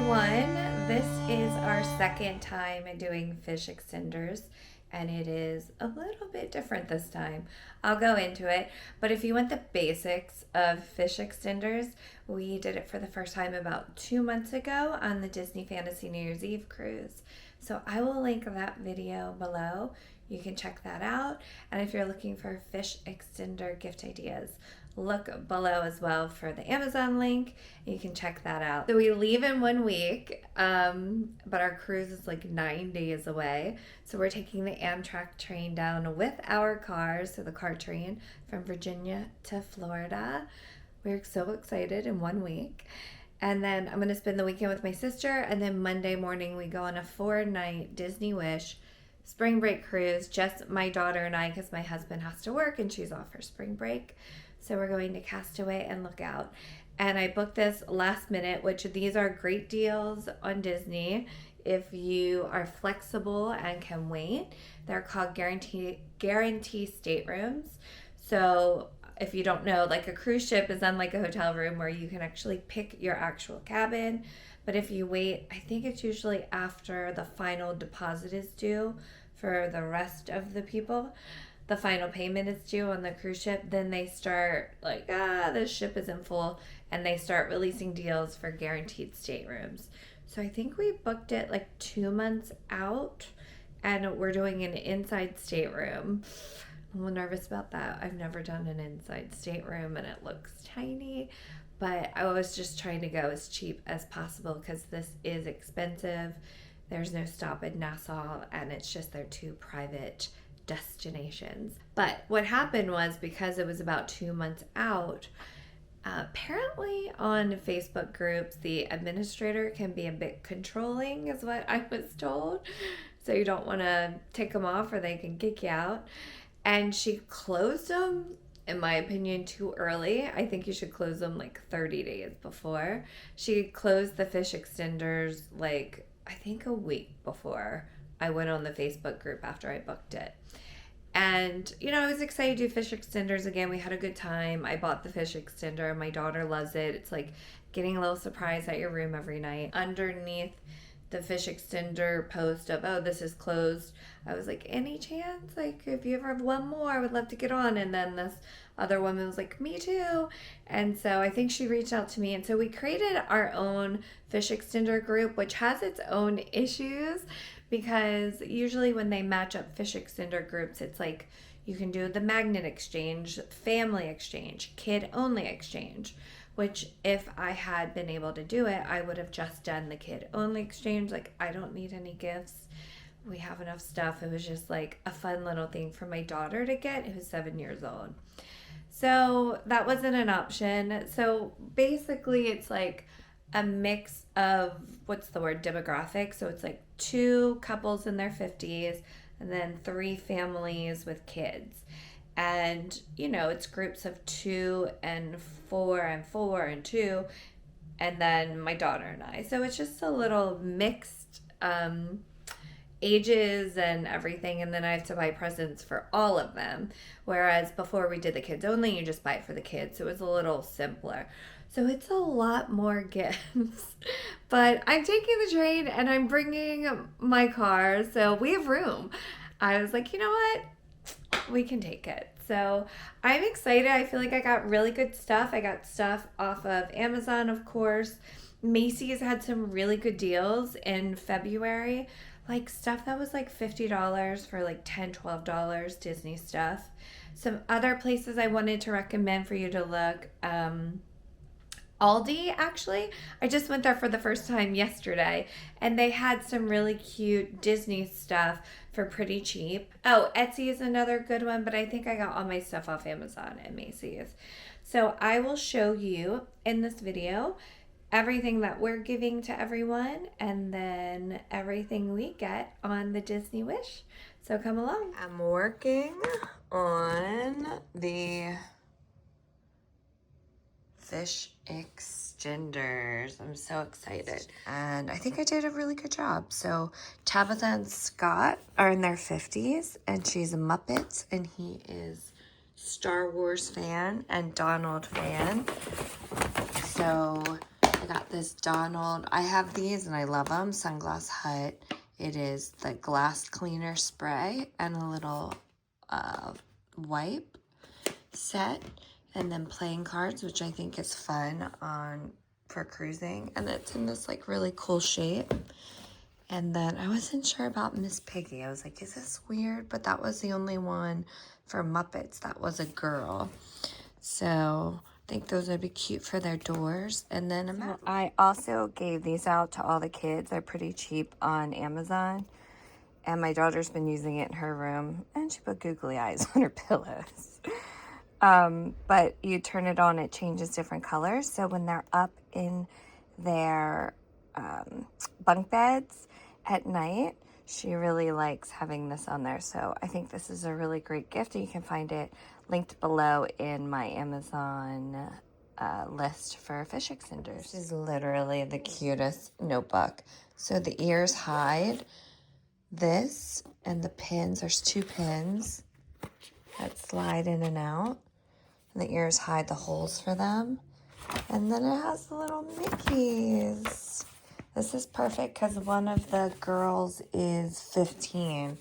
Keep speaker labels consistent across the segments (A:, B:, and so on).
A: everyone. This is our second time doing fish extenders, and it is a little bit different this time. I'll go into it, but if you want the basics of fish extenders, we did it for the first time about 2 months ago on the Disney Fantasy New Year's Eve cruise. So I will link that video below. You can check that out. And if you're looking for fish extender gift ideas, look below as well for the Amazon link. You can check that out. So we leave in 1 week, but our cruise is like 9 days away. So we're taking the Amtrak train down with our cars, so the car train from Virginia to Florida. We're so excited in 1 week. And then I'm going to spend the weekend with my sister, and then Monday morning we go on a 4-night Disney Wish spring break cruise, just my daughter and I, because my husband has to work and she's off for spring break. So we're going to Castaway and Lookout. And I booked this last minute, which these are great deals on Disney if you are flexible and can wait. They're called guarantee staterooms. So if you don't know, like a cruise ship is unlike a hotel room where you can actually pick your actual cabin. But if you wait, I think it's usually after the final deposit is due for the rest of the people. The final payment is due on the cruise ship, then they start like, this ship isn't full, and they start releasing deals for guaranteed staterooms. So I think we booked it like 2 months out, and we're doing an inside stateroom. I'm a little nervous about that. I've never done an inside stateroom, and it looks tiny, but I was just trying to go as cheap as possible because this is expensive. There's no stop in Nassau, and it's just their 2 private destinations. But what happened was, because it was about 2 months out, apparently on Facebook groups, the administrator can be a bit controlling, is what I was told. So you don't want to take them off or they can kick you out. And she closed them, in my opinion, too early. I think you should close them like 30 days before. She closed the fish extenders like, I think a week before I went on the Facebook group after I booked it. And, I was excited to do fish extenders again. We had a good time. I bought the fish extender. My daughter loves it. It's like getting a little surprise at your room every night. Underneath the fish extender post of, this is closed, I was like, any chance? Like, if you ever have one more, I would love to get on. And then this other woman was like, me too. And so I think she reached out to me. And so we created our own fish extender group, which has its own issues, because usually when they match up fish extender groups, it's like you can do the magnet exchange, family exchange, kid only exchange, which if I had been able to do it, I would have just done the kid only exchange. Like, I don't need any gifts. We have enough stuff. It was just like a fun little thing for my daughter to get, who's 7 years old. So that wasn't an option. So basically it's like a mix of, demographics. So it's like 2 couples in their 50s and then 3 families with kids. And, it's groups of 2 and 4 and 4 and 2, and then my daughter and I. So it's just a little mixed ages and everything, and then I have to buy presents for all of them. Whereas before we did the kids only, you just buy it for the kids. So it was a little simpler. So it's a lot more gifts. But I'm taking the train and I'm bringing my car, so we have room. I was like, you know what? We can take it. So I'm excited. I feel like I got really good stuff. I got stuff off of Amazon, of course. Macy's had some really good deals in February. Like stuff that was like $50 for like $10, $12 Disney stuff. Some other places I wanted to recommend for you to look. Aldi, actually. I just went there for the first time yesterday, and they had some really cute Disney stuff for pretty cheap. Oh, Etsy is another good one, but I think I got all my stuff off Amazon and Macy's. So I will show you in this video everything that we're giving to everyone, and then everything we get on the Disney Wish. So come along. I'm working on the fish extenders. I'm so excited. And I think I did a really good job. So Tabitha and Scott are in their 50s, and she's a Muppet, and he is Star Wars fan and Donald fan. So I got this Donald. I have these and I love them. Sunglass Hut. It is the glass cleaner spray and a little wipe set. And then playing cards, which I think is fun for cruising. And it's in this like really cool shape. And then I wasn't sure about Miss Piggy. I was like, is this weird? But that was the only one for Muppets that was a girl. So I think those would be cute for their doors. And then I also gave these out to all the kids. They're pretty cheap on Amazon. And my daughter's been using it in her room. And she put googly eyes on her pillows. But you turn it on, it changes different colors. So when they're up in their bunk beds at night, she really likes having this on there. So I think this is a really great gift. And you can find it linked below in my Amazon list for fish extenders. This is literally the cutest notebook. So the ears hide this, and the pins, there's 2 pins that slide in and out. And the ears hide the holes for them. And then it has the little Mickeys. This is perfect because one of the girls is 15.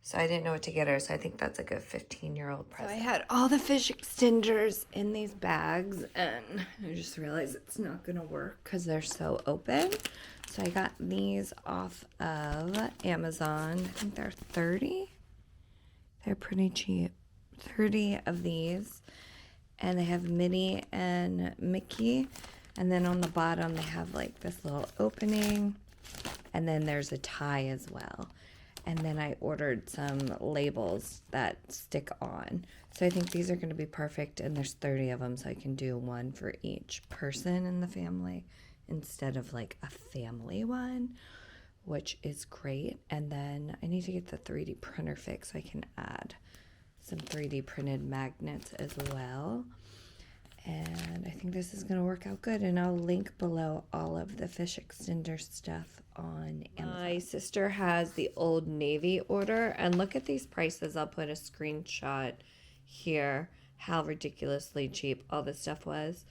A: So I didn't know what to get her. So I think that's a good 15-year-old present. So I had all the fish extenders in these bags. And I just realized it's not going to work because they're so open. So I got these off of Amazon. I think they're 30. They're pretty cheap. 30 of these. And they have Minnie and Mickey. And then on the bottom, they have like this little opening. And then there's a tie as well. And then I ordered some labels that stick on. So I think these are going to be perfect. And there's 30 of them, so I can do one for each person in the family instead of like a family one, which is great. And then I need to get the 3D printer fixed so I can add some 3D printed magnets as well. And I think this is going to work out good. And I'll link below all of the fish extender stuff on Amazon. My sister has the Old Navy order. And look at these prices. I'll put a screenshot here. How ridiculously cheap all this stuff was.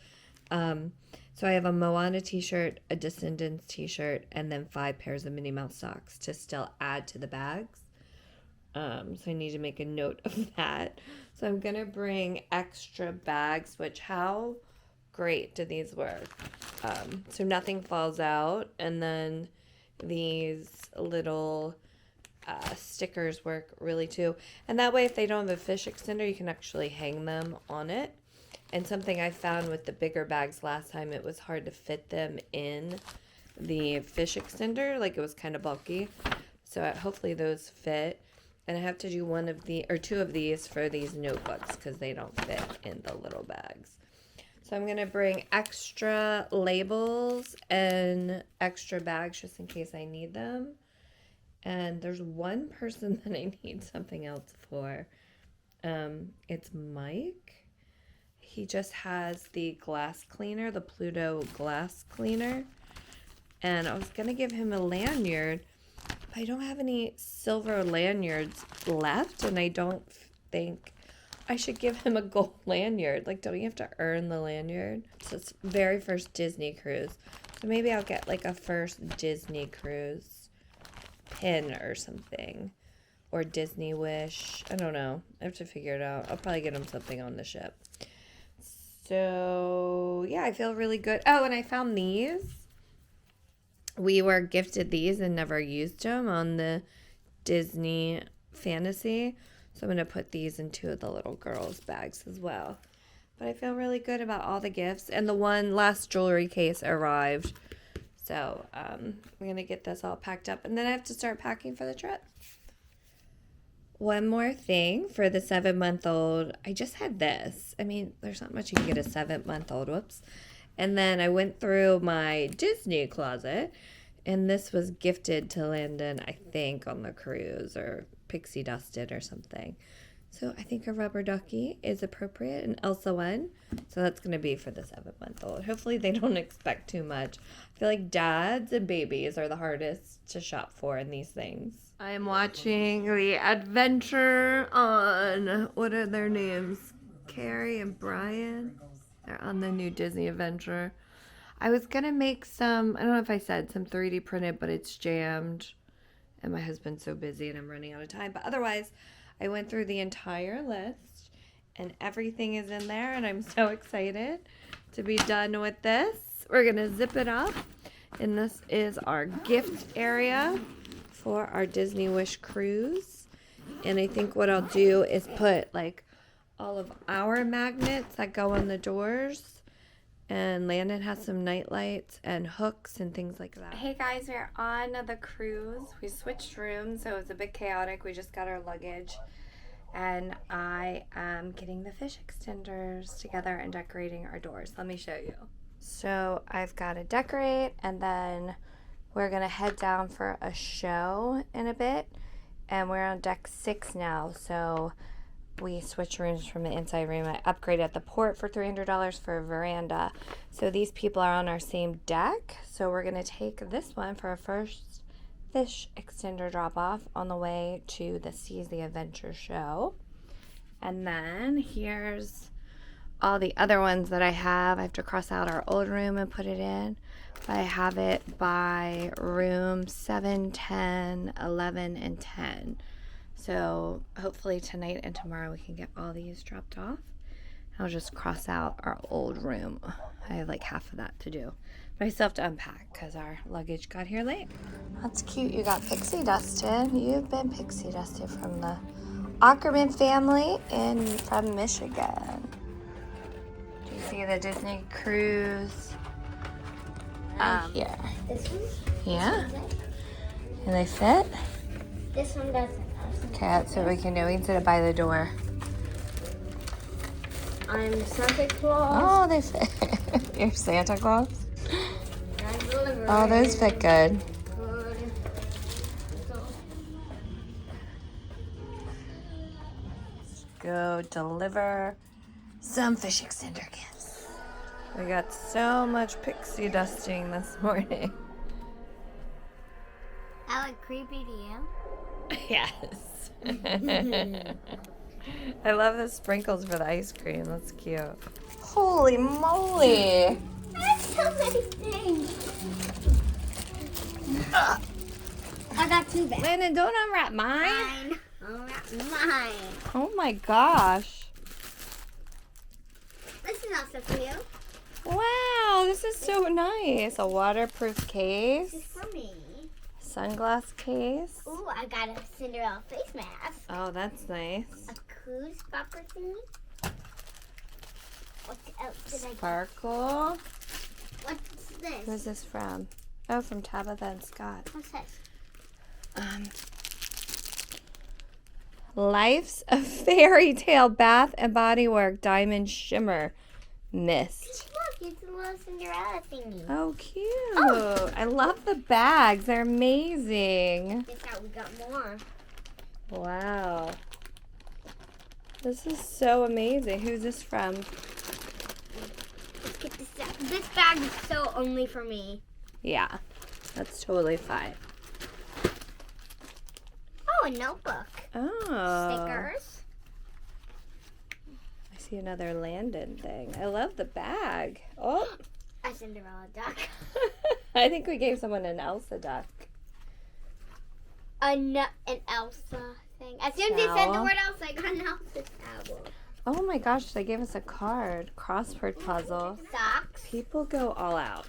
A: So I have a Moana t-shirt, a Descendants t-shirt, and then 5 pairs of Minnie Mouse socks to still add to the bags. So I need to make a note of that. So I'm going to bring extra bags, which how great do these work? So nothing falls out. And then these little stickers work really too. And that way, if they don't have a fish extender, you can actually hang them on it. And something I found with the bigger bags last time, it was hard to fit them in the fish extender. Like it was kind of bulky. So hopefully those fit. And I have to do 2 of these for these notebooks because they don't fit in the little bags. So I'm going to bring extra labels and extra bags just in case I need them. And there's one person that I need something else for. It's Mike. He just has the glass cleaner, the Pluto glass cleaner. And I was going to give him a lanyard. I don't have any silver lanyards left, and I don't think I should give him a gold lanyard. Like, don't you have to earn the lanyard? So it's very first Disney cruise. So maybe I'll get like a first Disney cruise pin or something. Or Disney Wish. I don't know. I have to figure it out. I'll probably get him something on the ship. So, yeah, I feel really good. Oh, and I found these. We were gifted these and never used them on the Disney Fantasy. So I'm going to put these in 2 of the little girls' bags as well. But I feel really good about all the gifts. And the one last jewelry case arrived. So I'm going to get this all packed up. And then I have to start packing for the trip. One more thing for the 7-month-old. I just had this. I mean, there's not much you can get a 7-month-old. Whoops. And then I went through my Disney closet, and this was gifted to Landon, I think, on the cruise, or pixie dusted or something. So I think a rubber ducky is appropriate, an Elsa one. So that's going to be for the 7-month-old. Hopefully they don't expect too much. I feel like dads and babies are the hardest to shop for in these things. I am watching the adventure on, what are their names? Carrie and Brian. They're on the new Disney adventure. I was going to make some, I don't know if I said, some 3D printed, but it's jammed. And my husband's so busy and I'm running out of time. But otherwise, I went through the entire list and everything is in there. And I'm so excited to be done with this. We're going to zip it up. And this is our gift area for our Disney Wish cruise. And I think what I'll do is put like all of our magnets that go on the doors. And Landon has some night lights and hooks and things like that. Hey guys, we're on the cruise. We switched rooms, so it was a bit chaotic. We just got our luggage. And I am getting the fish extenders together and decorating our doors. Let me show you. So I've got to decorate, and then we're going to head down for a show in a bit. And we're on deck 6 now, so we switched rooms from the inside room. I upgraded the port for $300 for a veranda. So these people are on our same deck. So we're going to take this one for our first fish extender drop off on the way to the Seas the Adventure show. And then here's all the other ones that I have. I have to cross out our old room and put it in. But I have it by room 7, 10, 11, and 10. So hopefully tonight and tomorrow we can get all these dropped off. I'll just cross out our old room. I have like half of that to do. But I still have to unpack because our luggage got here late. That's cute. You got pixie dusted. You've been pixie dusted from the Ackerman family from Michigan. Do you see the Disney cruise here?
B: This one?
A: Yeah. And they fit?
B: This one doesn't.
A: Okay, that's what we can do. We can sit it by the door.
B: I'm Santa Claus.
A: Oh, they fit. You're Santa Claus?
B: I'm delivering.
A: Oh, those fit good.
B: Good.
A: Go deliver some fish extender gifts. We got so much pixie dusting this morning.
B: I look creepy to you.
A: Yes. I love the sprinkles for the ice cream. That's cute. Holy moly.
B: That's so many things. I got 2 bags.
A: Landon, don't unwrap mine.
B: Mine. Mine.
A: Oh my gosh.
B: This is also for you.
A: Wow, this is so nice. A waterproof
B: This
A: case.
B: is for me.
A: Sunglass case.
B: Ooh, I got a Cinderella face mask.
A: Oh, that's nice.
B: A cruise popper thingy. What else did I get?
A: Sparkle.
B: What's this?
A: Who's this from? Oh, from Tabitha and Scott.
B: What's this?
A: Life's a Fairy Tale Bath and Body Work Diamond Shimmer Mist.
B: Look, it's a little Cinderella thingy.
A: Oh, cute. I love the bags. They're amazing.
B: Guess how we got more.
A: Wow. This is so amazing. Who's this from?
B: Let's get this out. This bag is so only for me.
A: Yeah, that's totally fine.
B: Oh, a notebook.
A: Oh.
B: Stickers.
A: I see another Landon thing. I love the bag. Oh.
B: A Cinderella duck.
A: I think we gave someone an Elsa duck.
B: An Elsa thing. As soon as they said the word Elsa, I got an Elsa towel.
A: Oh my gosh, they gave us a card. Crossword puzzle.
B: Socks.
A: People go all out.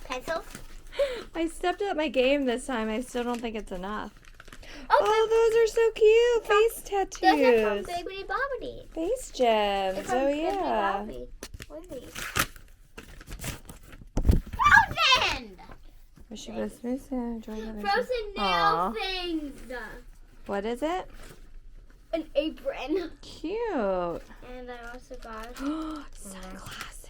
B: Pencils.
A: I stepped up my game this time. I still don't think it's enough.
B: Oh,
A: those are so cute. Face
B: those are from
A: tattoos.
B: Bibbidi Bobbidi.
A: Face gems.
B: They're from
A: Oh,
B: Bibbidi
A: yeah.
B: Bobbidi. What are these? Frozen!
A: Wish you was missing.
B: Frozen nail
A: Aw.
B: things.
A: What is it?
B: An apron.
A: Cute.
B: And I also got
A: Sunglasses.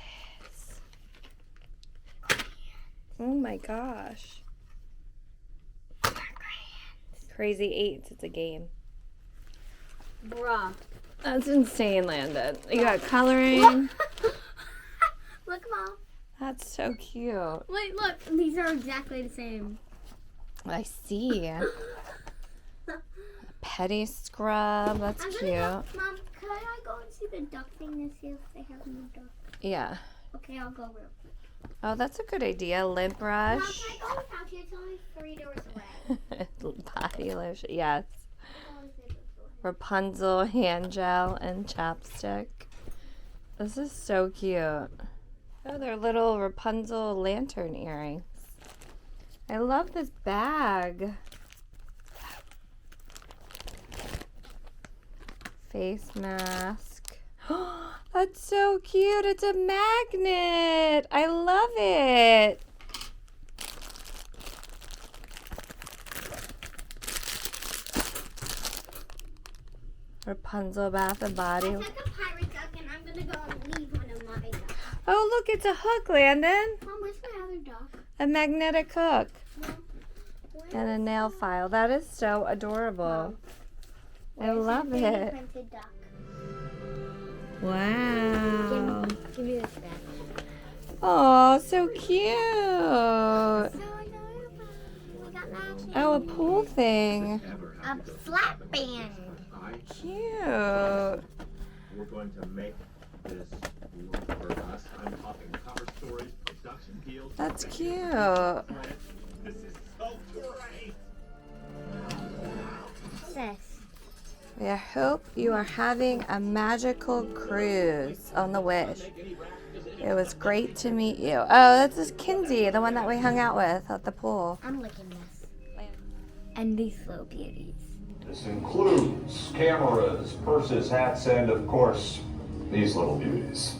A: Oh my gosh. Crazy Eights. It's a game.
B: Bruh.
A: That's insane, Landon. You got coloring.
B: Look, Mom.
A: That's so cute.
B: Wait, look. These are exactly the same.
A: I see. Petty scrub. That's
B: I'm
A: cute.
B: gonna go, Mom, could I go and see the duck thing to see if they have no duck?
A: Yeah.
B: Okay, I'll go real quick.
A: Oh, that's a good idea. Lint
B: Mom,
A: brush.
B: can I go without you? It's only 3 doors away.
A: Body lotion. Yes.
B: I always say this door.
A: Rapunzel hand gel and chapstick. This is so cute. Oh, they're little Rapunzel lantern earrings. I love this bag. Face mask. That's so cute. It's a magnet. I love it. Rapunzel Bath and Body.
B: I took a pirate duck and I'm gonna go and leave one of my ducks.
A: Oh, look, it's a hook, Landon.
B: Mom, where's my other duck?
A: A magnetic hook.
B: Mom,
A: And a nail file. That is so adorable. I love it.
B: Printed duck.
A: Wow.
B: Give me this back.
A: Oh, so cute.
B: So adorable. We got matching.
A: Oh, a pool thing.
B: A slap band.
A: Cute.
C: We're going to make this work for us. I'm talking cover stories, production deals.
A: That's cute.
C: This is so great.
B: What's this?
A: I hope you are having a magical cruise on the Wish. It was great to meet you. Oh, that's this Kinsey, the one that we hung out with at the pool.
B: I'm licking this. And these little beauties.
D: This includes cameras, purses, hats, and of course, these little beauties.